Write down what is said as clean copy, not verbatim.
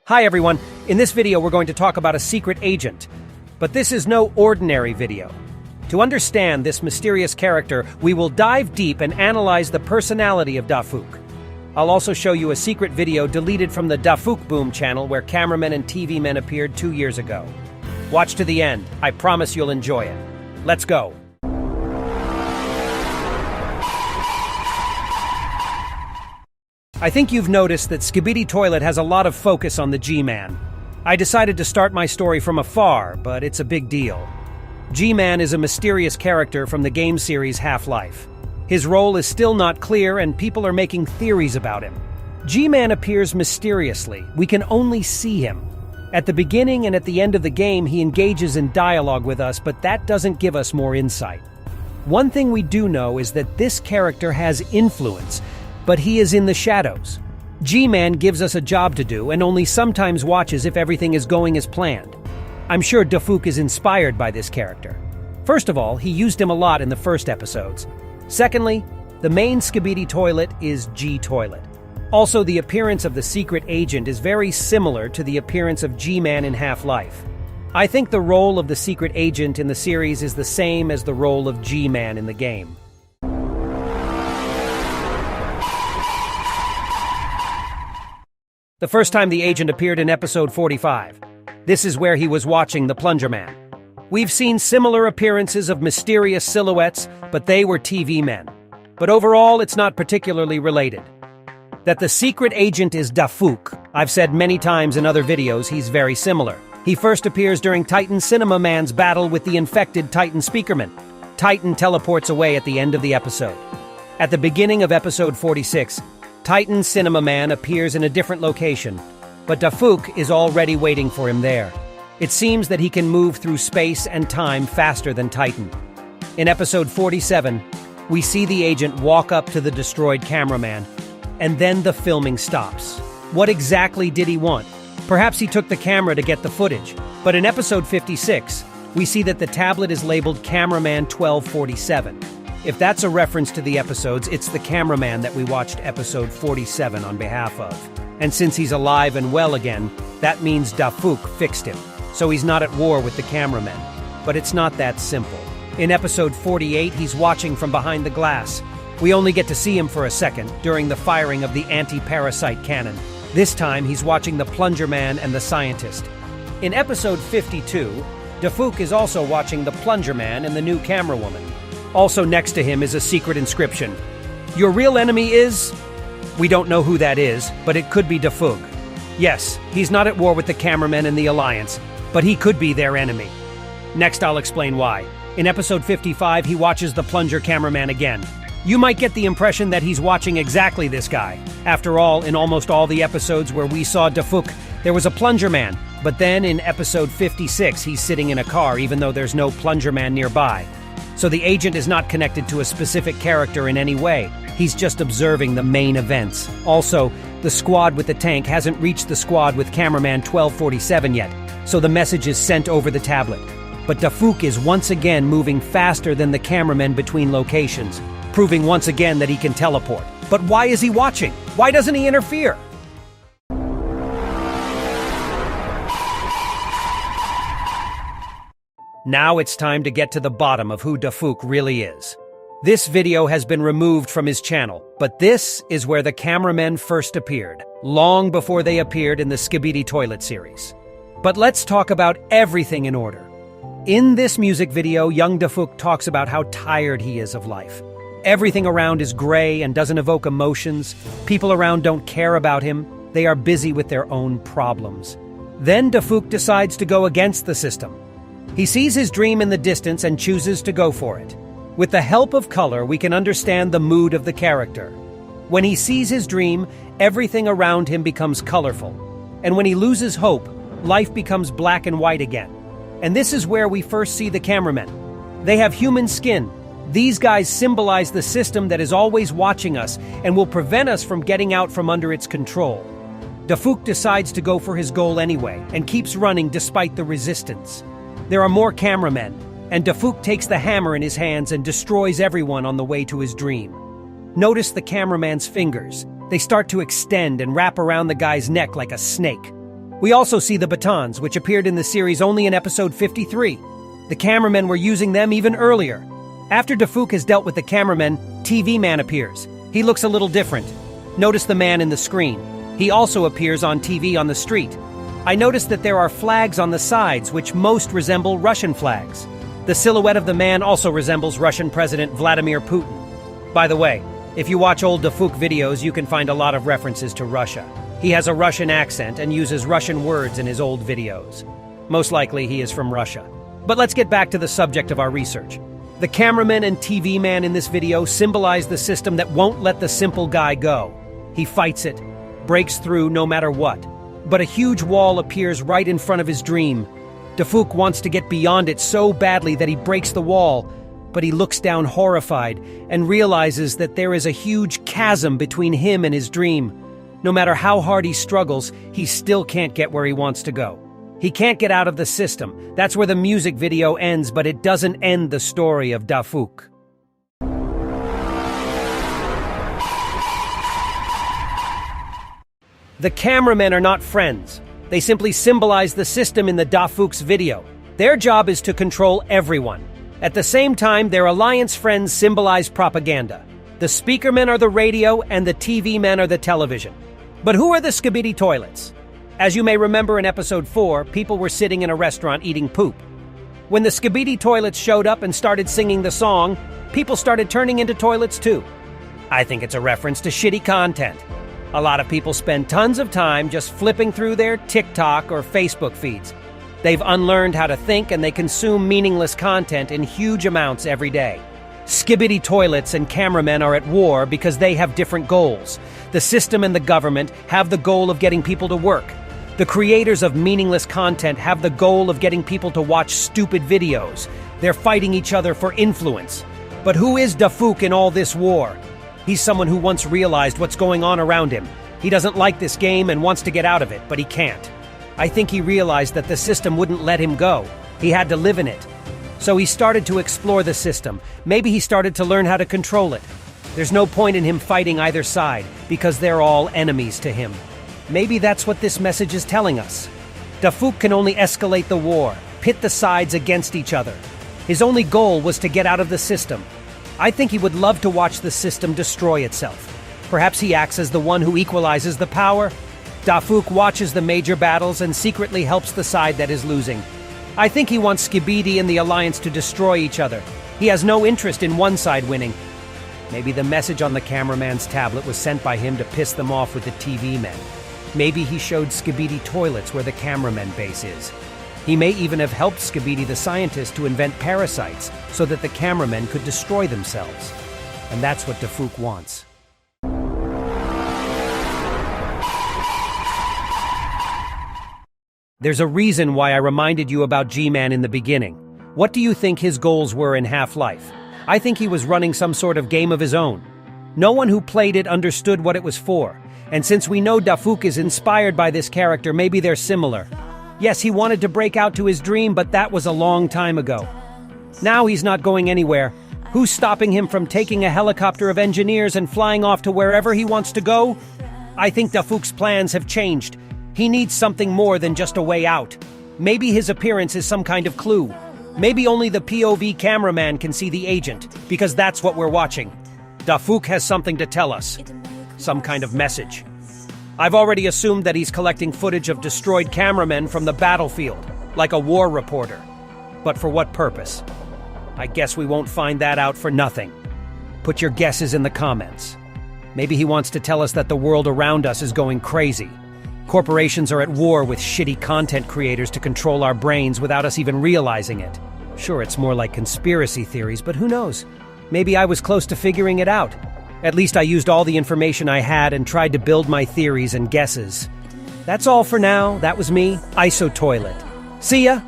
Hi everyone, in this video we're going to talk about a secret agent. But this is no ordinary video. To understand this mysterious character, we will dive deep and analyze the personality of Dafuq. I'll also show you a secret video deleted from the Dafuq Boom channel where Cameramen and TVmen appeared 2 years ago. Watch to the end, I promise you'll enjoy it. Let's go! I think you've noticed that Skibidi Toilet has a lot of focus on the G-Man. I decided to start my story from afar, but it's a big deal. G-Man is a mysterious character from the game series Half-Life. His role is still not clear and people are making theories about him. G-Man appears mysteriously. We can only see him. At the beginning and at the end of the game, he engages in dialogue with us, but that doesn't give us more insight. One thing we do know is that this character has influence, but he is in the shadows. G-Man gives us a job to do and only sometimes watches if everything is going as planned. I'm sure Dafuq is inspired by this character. First of all, he used him a lot in the first episodes. Secondly, the main Skibidi Toilet is G-Toilet. Also, the appearance of the secret agent is very similar to the appearance of G-Man in Half-Life. I think the role of the secret agent in the series is the same as the role of G-Man in the game. The first time the agent appeared in episode 45. This is where he was watching the Plunger Man. We've seen similar appearances of mysterious silhouettes, but they were TV men. But overall, it's not particularly related. That the secret agent is Dafuq. I've said many times in other videos he's very similar. He first appears during Titan Cinema Man's battle with the infected Titan Speakerman. Titan teleports away at the end of the episode. At the beginning of episode 46, Titan Cinema Man appears in a different location, but Dafuq is already waiting for him there. It seems that he can move through space and time faster than Titan. In episode 47, we see the agent walk up to the destroyed cameraman, and then the filming stops. What exactly did he want? Perhaps he took the camera to get the footage, but in episode 56, we see that the tablet is labeled Cameraman 1247. If that's a reference to the episodes, it's the cameraman that we watched episode 47 on behalf of. And since he's alive and well again, that means Dafuq fixed him, so he's not at war with the cameramen. But it's not that simple. In episode 48, he's watching from behind the glass. We only get to see him for a second during the firing of the anti-parasite cannon. This time, he's watching the Plunger Man and the scientist. In episode 52, Dafuq is also watching the Plunger Man and the new camera woman. Also next to him is a secret inscription. Your real enemy is... We don't know who that is, but it could be Dafuq. Yes, he's not at war with the cameramen and the Alliance, but he could be their enemy. Next, I'll explain why. In episode 55, he watches the plunger cameraman again. You might get the impression that he's watching exactly this guy. After all, in almost all the episodes where we saw Dafuq, there was a plunger man. But then in episode 56, he's sitting in a car even though there's no plunger man nearby. So the agent is not connected to a specific character in any way. He's just observing the main events. Also, the squad with the tank hasn't reached the squad with Cameraman 1247 yet, so the message is sent over the tablet. But Dafuq is once again moving faster than the cameramen between locations, proving once again that he can teleport. But why is he watching? Why doesn't he interfere? Now it's time to get to the bottom of who Dafuq really is. This video has been removed from his channel, but this is where the cameramen first appeared, long before they appeared in the Skibidi Toilet series. But let's talk about everything in order. In this music video, young Dafuq talks about how tired he is of life. Everything around is gray and doesn't evoke emotions. People around don't care about him. They are busy with their own problems. Then Dafuq decides to go against the system. He sees his dream in the distance and chooses to go for it. With the help of color, we can understand the mood of the character. When he sees his dream, everything around him becomes colorful. And when he loses hope, life becomes black and white again. And this is where we first see the cameramen. They have human skin. These guys symbolize the system that is always watching us and will prevent us from getting out from under its control. Dafuq decides to go for his goal anyway and keeps running despite the resistance. There are more cameramen, and Dafuq takes the hammer in his hands and destroys everyone on the way to his dream. Notice the cameraman's fingers. They start to extend and wrap around the guy's neck like a snake. We also see the batons, which appeared in the series only in episode 53. The cameramen were using them even earlier. After Dafuq has dealt with the cameramen, TVman appears. He looks a little different. Notice the man in the screen. He also appears on TV on the street. I noticed that there are flags on the sides which most resemble Russian flags. The silhouette of the man also resembles Russian President Vladimir Putin. By the way, if you watch old Dafuq videos, you can find a lot of references to Russia. He has a Russian accent and uses Russian words in his old videos. Most likely he is from Russia. But let's get back to the subject of our research. The cameraman and TV man in this video symbolize the system that won't let the simple guy go. He fights it, breaks through no matter what. But a huge wall appears right in front of his dream. Dafuq wants to get beyond it so badly that he breaks the wall, but he looks down horrified and realizes that there is a huge chasm between him and his dream. No matter how hard he struggles, he still can't get where he wants to go. He can't get out of the system. That's where the music video ends, but it doesn't end the story of Dafuq. The cameramen are not friends. They simply symbolize the system in the Dafuq's video. Their job is to control everyone. At the same time, their alliance friends symbolize propaganda. The speakermen are the radio and the TV men are the television. But who are the Skibidi Toilets? As you may remember in episode 4, people were sitting in a restaurant eating poop. When the Skibidi Toilets showed up and started singing the song, people started turning into toilets too. I think it's a reference to shitty content. A lot of people spend tons of time just flipping through their TikTok or Facebook feeds. They've unlearned how to think and they consume meaningless content in huge amounts every day. Skibidi Toilets and cameramen are at war because they have different goals. The system and the government have the goal of getting people to work. The creators of meaningless content have the goal of getting people to watch stupid videos. They're fighting each other for influence. But who is Dafuq in all this war? He's someone who once realized what's going on around him. He doesn't like this game and wants to get out of it, but he can't. I think he realized that the system wouldn't let him go. He had to live in it. So he started to explore the system. Maybe he started to learn how to control it. There's no point in him fighting either side, because they're all enemies to him. Maybe that's what this message is telling us. Dafuq can only escalate the war, pit the sides against each other. His only goal was to get out of the system. I think he would love to watch the system destroy itself. Perhaps he acts as the one who equalizes the power. Dafuq watches the major battles and secretly helps the side that is losing. I think he wants Skibidi and the Alliance to destroy each other. He has no interest in one side winning. Maybe the message on the cameraman's tablet was sent by him to piss them off with the TV men. Maybe he showed Skibidi Toilets where the cameraman base is. He may even have helped Skibidi the scientist to invent parasites so that the cameramen could destroy themselves. And that's what Dafuq wants. There's a reason why I reminded you about G-Man in the beginning. What do you think his goals were in Half-Life? I think he was running some sort of game of his own. No one who played it understood what it was for. And since we know Dafuq is inspired by this character, maybe they're similar. Yes, he wanted to break out to his dream, but that was a long time ago. Now he's not going anywhere. Who's stopping him from taking a helicopter of engineers and flying off to wherever he wants to go? I think Dafuq's plans have changed. He needs something more than just a way out. Maybe his appearance is some kind of clue. Maybe only the POV cameraman can see the agent, because that's what we're watching. Dafuq has something to tell us. Some kind of message. I've already assumed that he's collecting footage of destroyed cameramen from the battlefield, like a war reporter. But for what purpose? I guess we won't find that out for nothing. Put your guesses in the comments. Maybe he wants to tell us that the world around us is going crazy. Corporations are at war with shitty content creators to control our brains without us even realizing it. Sure, it's more like conspiracy theories, but who knows? Maybe I was close to figuring it out. At least I used all the information I had and tried to build my theories and guesses. That's all for now. That was me, ISO Toilet. See ya!